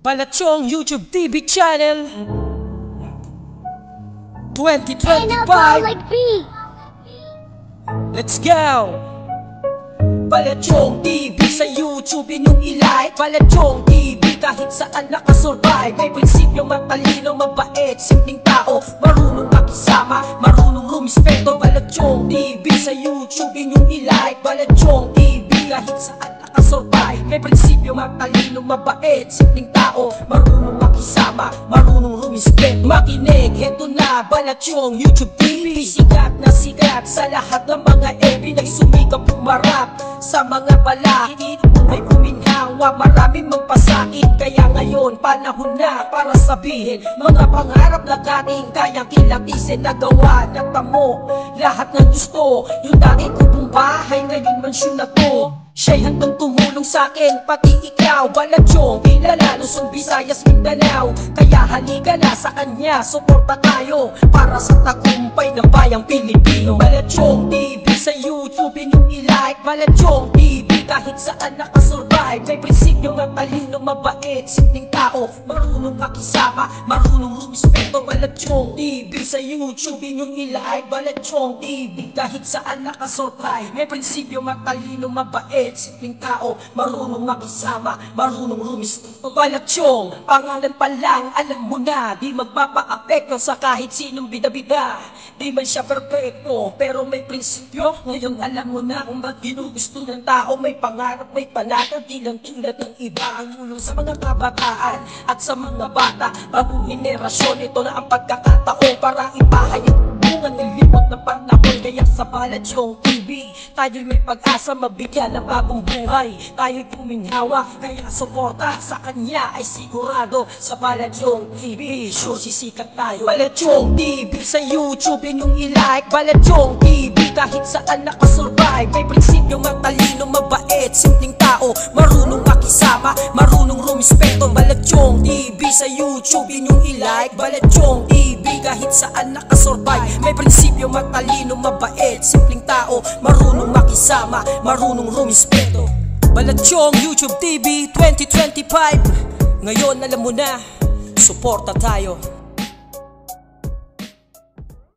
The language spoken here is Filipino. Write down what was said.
Balatsyong YouTube TV channel 2025. Let's go! Balatsyong TV sa YouTube inyong ilike. Balatsyong TV kahit saan nakasurvive. May prinsipyo, matalino, mabait, simpleng tao, marunong makisama, marunong rumispeto. Balatsyong TV sa YouTube inyong ilike. Balatsyong TV kahit saan nakasurvive. May prinsipyo, matalino, mabait, simpleng tao, marunong makisama, marunong rumispeto. Makinig, heto na Balatsyong YouTube TV. Sikat na sikat sa lahat ng mga Pinay sumikap pumarap sa mga balakid. Ay kuminhawa, maraming magpasakit. Kaya ngayon, panahon na para sabihin mga pangarap na dating kayang kilatisin. Nagawa, natamo lahat ng gusto. Yung dati kong bahay, ngayon mansyon na to. Siya'y handang tumulong sa'kin, pati ikaw. Balatsyong, kilala, Luzon, Visayas, Mindanao. Kaya halika na sa kanya, suporta tayo para sa tagumpay ng bayang Pilipino. Balatsyong TV sa YouTube inyong ilike. Balatsyong TV kahit saan nakasurvive. May prinsipyo, matalino, mabait, simpleng tao, marunong makisama, marunong rumispeto. Balatsyong TV sa YouTube inyong ilike. Balatsyong TV kahit saan nakasurvive. May prinsipyo, matalino, mabait, simpleng tao, marunong makisama, marunong rumispeto. Balatsyong, pangalan pa lang alam mo na, di magpapa-apekto sa kahit sinong bida-bida. Di man siya perfecto, pero may prinsipyo. Ngayon alam mo na kung ba't ginugusto ng tao. May pangarap, may panatag, di lang tulad ng iba. Ang ulong sa mga kabataan at sa mga bata, bagong henerasyon, ito na ang pagkakataon para ipahayag bunga ng limot na panahon. Kaya sa Balatsyong TV, tayo'y may pag-asa, mabigyan ng bagong buhay. Tayo'y puminhawa, kaya suporta sa kanya ay sigurado. Sa Balatsyong TV, sure sisikat tayo. Balatsyong TV sa YouTube inyong ilike. Balatsyong TV kahit saan nakasurvive. May prinsipyo, matalino, mabait, simpleng tao, marunong makisama, marunong rumispeto. Balatsyong TV sa YouTube inyong ilike. Balatsyong TV kahit saan nakasurvive. May prinsipyo, matalino, mabait, simpleng tao, marunong makisama, marunong rumispeto. Balatsyong YouTube TV 2025. Ngayon alam mo na, suporta tayo.